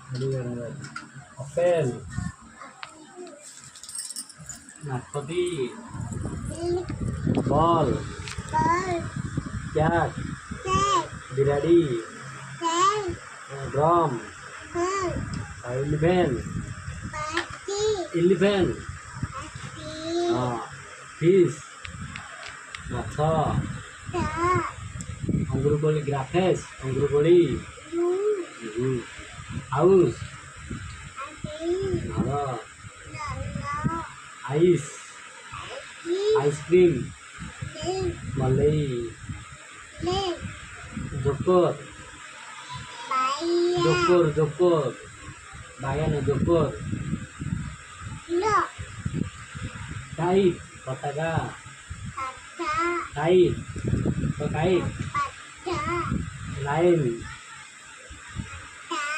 apple, নাশপাতি, বল, cat, বিড়ালি, drum, elephant, elephant, fish, মাছ, অঙ্গুরকলি, গ্রাফেস, অঙ্গুরকলি, house, ঘর, আইস, ice cream, মালাই, জোকর, জোকর, জোকর, বাগানে জোকর, কাইট, পতাকা, কাইট, কাইট, লাইন,